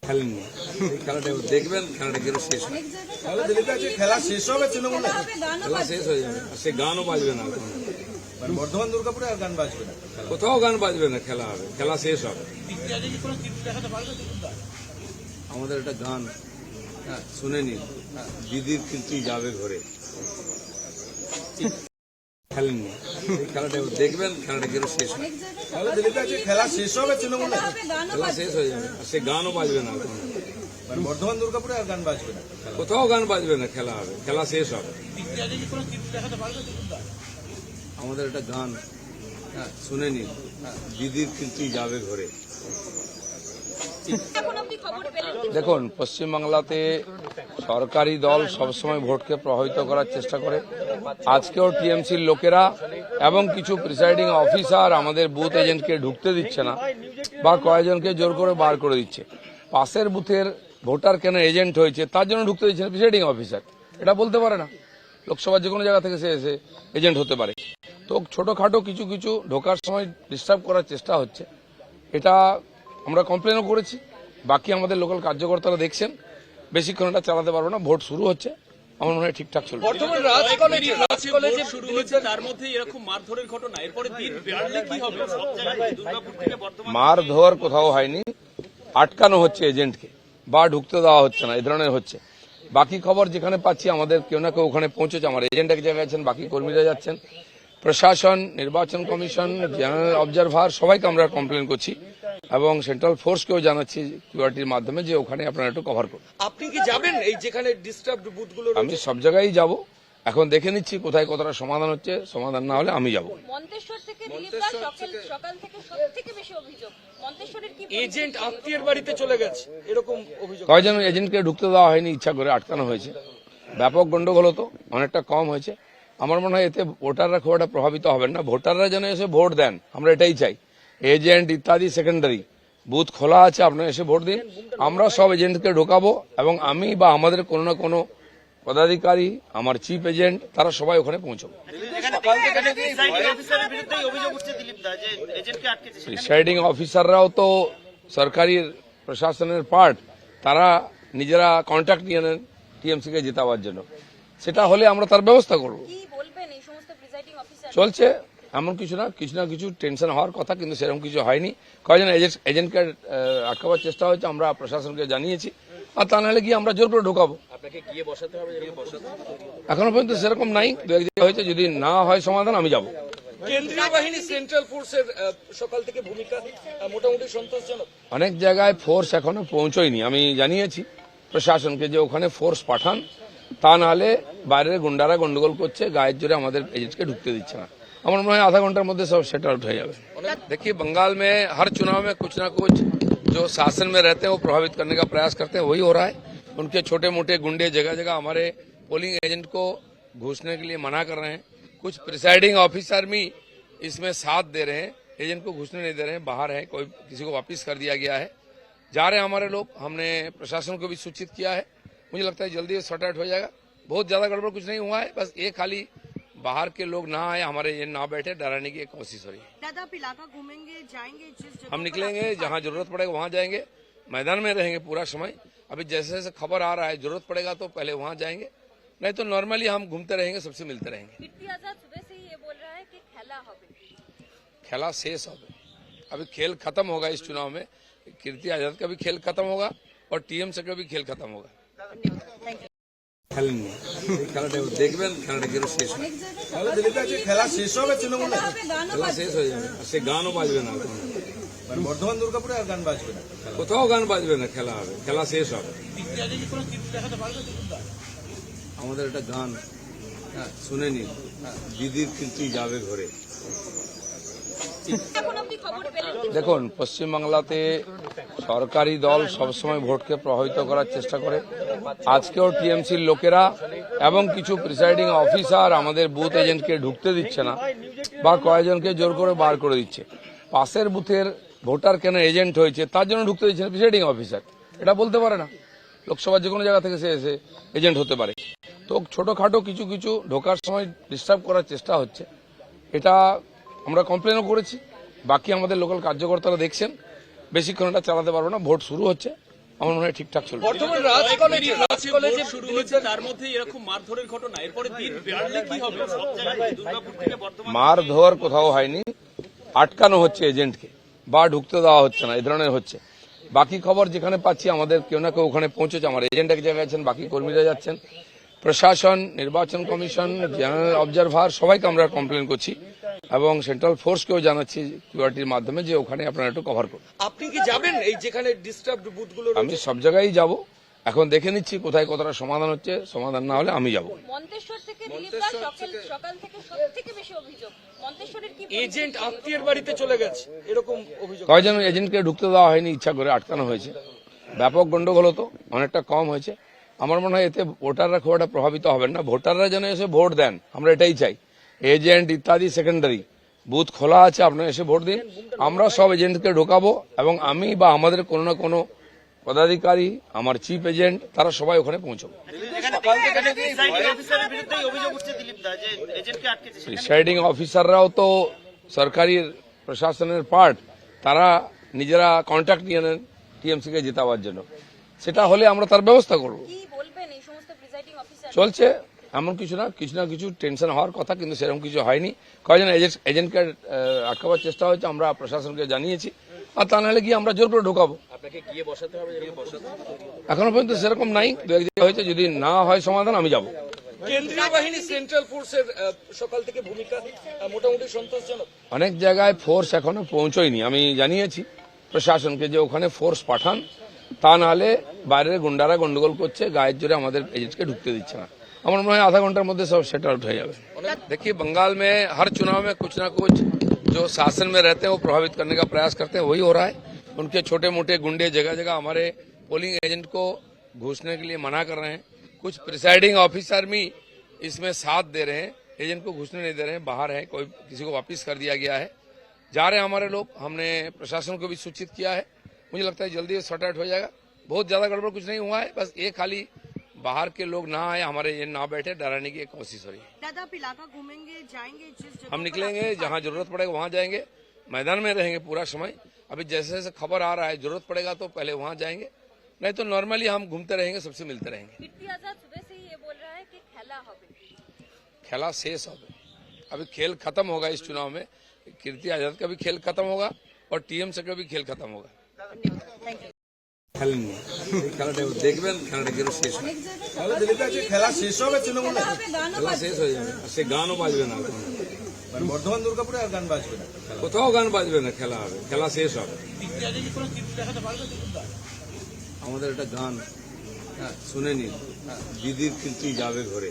খেলেননি খেলাটা দেখবেন, খেলাটা গেলে শেষ হয়। খেলা শেষ হবে তৃণমূলে, খেলা শেষ হয়ে যাবে, আর সে গানও বাজবে না। মানে বর্ধমান দুর্গাপুরে আর গান বাজবে না, কোথাও গান বাজবে না, খেলা হবে, খেলা শেষ হবে। আমাদের একটা গান শুনে নিন, দিদির কীর্তি যাবে ঘরে। খেলেননি খেলাটা দেখবেন, খেলাটা গেলে শেষ হয়। খেলা শেষ হবে তৃণমূলে, খেলা শেষ হয়ে যাবে, আর সে গানও বাজবে না। মানে বর্ধমান দুর্গাপুরে আর গান বাজবে না, কোথাও গান বাজবে না, খেলা হবে, খেলা শেষ হবে। আমাদের একটা গান শুনে নিন, দিদির কীর্তি যাবে ঘরে। দেখুন, পশ্চিমবাংলাতে সরকারি দল সবসময় ভোটকে প্রভাবিত করার চেষ্টা করে। আজকেও টিএমসির লোকেরা এবং কিছু প্রিসাইডিং অফিসার আমাদের বুথ এজেন্টকে ঢুকতে দিচ্ছে না, বা কয়েকজনকে জোর করে বার করে দিচ্ছে। পাশের বুথের ভোটার কেন এজেন্ট হয়েছে তার জন্য ঢুকতে দিচ্ছে না প্রিসাইডিং অফিসার, এটা বলতে পারে না। লোকসভার যে কোনো জায়গা থেকে সে এসে এজেন্ট হতে পারে। তো ছোটখাটো কিছু কিছু ঢোকার সময় ডিস্টার্ব করার চেষ্টা হচ্ছে, এটা আমরা কমপ্লেনও করেছি। বাকি আমাদের লোকাল কার্যকর্তারা দেখছেন, বেশিক্ষণ এটা চালাতে পারবো না, ভোট শুরু হচ্ছে, আমার মনে হয় ঠিকঠাক চলবে। মারধর কোথাও হয়নি, আটকানো হচ্ছে এজেন্টকে বা ঢুকতে দেওয়া হচ্ছে না, এই ধরনের হচ্ছে। বাকি খবর যেখানে পাচ্ছি আমাদের কেউ না কেউ ওখানে পৌঁছেছে, আমার এজেন্ট এক জায়গায় আছেন, বাকি কর্মীরা যাচ্ছেন। প্রশাসন, নির্বাচন কমিশন, জেনারেল অবজারভার সবাইকে আমরা কমপ্লেন করছি এবং সেন্ট্রাল ফোর্সকেও জানাচ্ছি কিউআরটির মাধ্যমে যে ওখানে আপনারা একটু কভার করুন। আপনি কি যাবেন এই যেখানে ডিস্টার্বড বুথগুলো? আমি সব জায়গায় যাব, এখন দেখে নিচ্ছি কোথায় কতটা সমাধান হচ্ছে, সমাধান না হলে আমি যাব। মন্তেশ্বর থেকে দিলীপদা সকাল থেকে সবথেকে বেশি অভিযোগ মন্তেশ্বরের কি এজেন্ট আত্মীয়ের বাড়িতে চলে গেছে, এরকম অভিযোগ। কয়েকজন এজেন্টকে ঢুকতে দেওয়া হয়নি, ইচ্ছা করে আটকানো হয়েছে। ব্যাপক গন্ডগোল হতো, অনেকটা কম হয়েছে। আমার মনে হয় এতে ভোটাররা খুব একটা প্রভাবিত হবেন না, ভোটাররা যেন এসে ভোট দেন, আমরা এটাই চাই। এজেন্ট ইত্যাদি সেকেন্ডারি, বুথ খোলা আছে, আপনারা এসে ভোট দিন। আমরা সব এজেন্টকে ঢোকাবো এবং আমি বা আমাদের কোনো না কোনো পদাধিকারী, আমার চিফ এজেন্ট, তারা সবাই ওখানে পৌঁছবো। প্রিসাইডিং অফিসাররাও তো সরকারি প্রশাসনের পার্ট, তারা নিজেরা কন্ট্যাক্ট নিয়ে নেন টিএমসি কে জেতাবার জন্য। সেটা হলে আমরা তার ব্যবস্থা করব। চলছে এমন কিছু না কিছু টেনশন হওয়ার কথা, কিন্তু সেরকম কিছু হয়নি। কয়েকজন এজেন্টকে আটকাবার চেষ্টা হয়েছে, আমরা প্রশাসনকে জানিয়েছি, আর তা নাহলে গিয়ে আমরা জোর করে ঢোকাবো। এখনো পর্যন্ত সেরকম নাই, দু এক জায়গায় হয়েছে, যদি না হয় সমাধান আমি যাব। কেন্দ্রীয় বাহিনী, সেন্ট্রাল ফোর্সের সকাল থেকে ভূমিকা মোটামুটি সন্তোষজনক। অনেক জায়গায় ফোর্স এখনো পৌঁছয়নি, আমি জানিয়েছি প্রশাসনকে যে ওখানে ফোর্স পাঠান, তা নাহলে বাইরের গুন্ডারা গন্ডগোল করছে, গায়ের জোরে আমাদের এজেন্টকে ঢুকতে দিচ্ছে না। আমার মনে হয় আধা ঘন্টার মধ্যে सब सेट आउट हो जाए। देखिए, बंगाल में हर चुनाव में कुछ ना कुछ जो शासन में रहते हैं वो प्रभावित करने का प्रयास करते हैं, वही हो रहा है। उनके छोटे मोटे गुंडे जगह जगह हमारे पोलिंग एजेंट को घुसने के लिए मना कर रहे हैं। कुछ प्रिसाइडिंग ऑफिसर भी इसमें साथ दे रहे हैं, एजेंट को घुसने नहीं दे रहे हैं, बाहर है, कोई किसी को वापिस कर दिया गया है। जा रहे हैं हमारे लोग, हमने प्रशासन को भी सूचित किया है। मुझे लगता है जल्दी सॉर्ट आउट हो जाएगा। बहुत ज्यादा गड़बड़ कुछ नहीं हुआ है, बस ये खाली बाहर के लोग ना आए, हमारे ये ना बैठे, डराने की एक कोशिश हो रही है। दादा आप इलाका घूमेंगे, जाएंगे जिस जगह हम निकलेंगे, जहां जरूरत पड़ेगा वहां जाएंगे, मैदान में रहेंगे पूरा समय। अभी जैसे जैसे खबर आ रहा है, जरूरत पड़ेगा तो पहले वहां जाएंगे, नहीं तो नॉर्मली हम घूमते रहेंगे, सबसे मिलते रहेंगे। कीर्ति आजाद सुबह से ही ये बोल रहा है कि खेला হবে, खेला शेष হবে। अभी खेल खत्म होगा इस चुनाव में, कीर्ति आजाद का भी खेल खत्म होगा और टीएमसी का भी खेल खत्म होगा। খেলেননি খেলাটা দেখবেন, খেলাটা গেলে শেষ হয়। খেলা শেষ হবে তৃণমূলে, খেলা শেষ হয়ে যাবে, আর সে গানও বাজবে না। মানে বর্ধমান দুর্গাপুরে আর গান বাজবে না, কোথাও গান বাজবে না, খেলা হবে, খেলা শেষ হবে। আমাদের একটা গান শুনে নিন, দিদির কীর্তি যাবে ঘরে। দেখুন, পশ্চিমবাংলাতে সরকারি দল সবসময় ভোটকে প্রভাবিত করার চেষ্টা করে। আজকেও টিএমসির লোকেরা এবং কিছু প্রিসাইডিং অফিসার আমাদের বুথ এজেন্টকে ঢুকতে দিচ্ছে না, বা কয়েকজনকে জোর করে বার করে দিচ্ছে। পাশের বুথের ভোটার কেন এজেন্ট হয়েছে তার জন্য ঢুকতে দিচ্ছে না প্রিসাইডিং অফিসার, এটা বলতে পারে না। লোকসভার যে কোনো জায়গা থেকে সে এসে এজেন্ট হতে পারে। তো ছোটখাটো কিছু কিছু ঢোকার সময় ডিস্টার্ব করার চেষ্টা হচ্ছে, এটা আমরা কমপ্লেনও করেছি। বাকি আমাদের লোকাল কার্যকর্তারা দেখছেন, বেশিক্ষণ এটা চালাতে পারবো না, ভোট শুরু হচ্ছে, আমার মনে হয় ঠিকঠাক চলবে। বর্তমান রাজ কলেজে শুরু হয়েছে তার মধ্যে এরকম মারধরের ঘটনা, এরপরে দিন বাড়লে কি হবে? সব জায়গায় দুর্গাপুর থেকে বর্ধমান মার ধোয়ার কোথাও হয়নি, আটকানো হচ্ছে এজেন্টকে বা ঢুকতে দেওয়া হচ্ছে না, এই ধরনের হচ্ছে। বাকি খবর যেখানে পাচ্ছি আমাদের কেউ না কেউ ওখানে পৌঁছেছে, আমার এজেন্ট এক জায়গায় আছেন, বাকি কর্মীরা যাচ্ছেন, প্রশাসন, নির্বাচন কমিশন, জেনারেল অবজারভার সবাইকে আমরা কমপ্লেন করছি এবং সেন্ট্রাল ফোর্সকেও জানাচ্ছি কিউআরটির মাধ্যমে যে ওখানে আপনারা একটু কভার করুন। আপনি কি যাবেন এই যেখানে ডিস্টার্বড বুথগুলো আমি সব জায়গায় যাব, এখন দেখে নিচ্ছি কোথায় কতটা সমাধান হচ্ছে, সমাধান না হলে আমি যাব। মন্তেশ্বর থেকে দিলীপ দা সকাল থেকে সবথেকে বেশি অভিযোগ মন্তেশ্বরের কি এজেন্ট আত্মীয়ের বাড়িতে চলে গেছে এরকম অভিযোগ। কয়জন এজেন্টকে ঢুকতে দেওয়া হয়নি, ইচ্ছা করে আটকানো হয়েছে। ব্যাপক গন্ডগোল হতো, অনেকটা কম হয়েছে। আমার মনে হয় এতে ভোটাররা খুব একটা প্রভাবিত হবেন না, ভোটাররা যেন এসে ভোট দেন, আমরা এটাই চাই। এজেন্ট ইত্যাদি সেকেন্ডারি, বুথ খোলা আছে, আপনারা এসে ভোট দিন। আমরা সব এজেন্টকে ঢোকাবো এবং আমি বা আমাদের কোনো না কোনো পদাধিকারী, আমার চিফ এজেন্ট, তারা সবাই ওখানে পৌঁছবো। প্রিসাইডিং অফিসাররাও তো সরকারি প্রশাসনের পার্ট, তারা নিজেরা কন্ট্যাক্ট নিয়ে নেন টিএমসি কে জেতাবার জন্য। সেটা হলে আমরা তার ব্যবস্থা করব। কি বলবেন এই সমস্ত প্রিসাইডিং অফিসার? চলছে এমন কিছু না কিছু টেনশন হওয়ার কথা, কিন্তু সেরকম কিছু হয়নি। কয়েকজন এজেন্টকে আটকাবার চেষ্টা হয়েছে, আমরা প্রশাসনকে জানিয়েছি, আর তা নাহলে গিয়ে আমরা জোর করে ঢোকাবো। আপনাকে গিয়ে বসাতে হবে, এখনো পর্যন্ত সেরকম নাই, দু এক জায়গায় হয়েছে, যদি না হয় সমাধান আমি যাব। কেন্দ্রীয় বাহিনী সেন্ট্রাল ফোর্সের সকাল থেকে ভূমিকা মোটামুটি সন্তোষজনক। অনেক জায়গায় ফোর্স এখনো পৌঁছয়নি, আমি জানিয়েছি প্রশাসনকে যে ওখানে ফোর্স পাঠান, তা নাহলে বাইরের গুন্ডারা গন্ডগোল করছে, গায়ের জোরে আমাদের এজেন্টকে ঢুকতে দিচ্ছে না। আমার মনে হয় আধা ঘন্টার মধ্যে সব সেট आउट হয়ে যাবে। देखिए, बंगाल में हर चुनाव में कुछ ना कुछ जो शासन में रहते हैं वो प्रभावित करने का प्रयास करते हैं, वही हो रहा है। उनके छोटे मोटे गुंडे जगह जगह हमारे पोलिंग एजेंट को घुसने के लिए मना कर रहे हैं। कुछ प्रिसाइडिंग ऑफिसर भी इसमें साथ दे रहे हैं, एजेंट को घुसने नहीं दे रहे हैं, बाहर है, कोई किसी को वापिस कर दिया गया है। जा रहे हैं हमारे लोग, हमने प्रशासन को भी सूचित किया है। मुझे लगता है जल्दी सॉर्ट आउट हो जाएगा। बहुत ज्यादा गड़बड़ कुछ नहीं हुआ है, बस ये खाली बाहर के लोग ना आए, हमारे ये ना बैठे, डराने की एक कोशिश हो रही है। दादा आप इलाका घूमेंगे, जाएंगे जिस जगह हम निकलेंगे, जहां जरूरत पड़ेगा वहां जाएंगे, मैदान में रहेंगे पूरा समय। अभी जैसे जैसे खबर आ रहा है, जरूरत पड़ेगा तो पहले वहां जाएंगे, नहीं तो नॉर्मली हम घूमते रहेंगे, सबसे मिलते रहेंगे। कीर्ति आजाद सुबह से ही ये बोल रहा है कि खेला হবে। खेला शेष হবে, अभी खेल खत्म होगा इस चुनाव में। कीर्ति आजाद का भी खेल खत्म होगा और टीएमसी का भी खेल खत्म होगा। খেলেননি, খেলাটা দেখবেন, খেলাটা গেল শেষ হবে। তাহলে দিলীপ আজকে খেলা শেষ হবে তৃণমূলে? খেলা শেষ হয়ে যাবে, আর সে গানও বাজবে না, মানে বর্ধমান দুর্গাপুরে আর গান বাজবে না। কোথাও গান বাজবে না, খেলা হবে, খেলা শেষ হবে। আমাদের একটা গান শুনে নিন, দিদির কীর্তি যাবে ঘরে।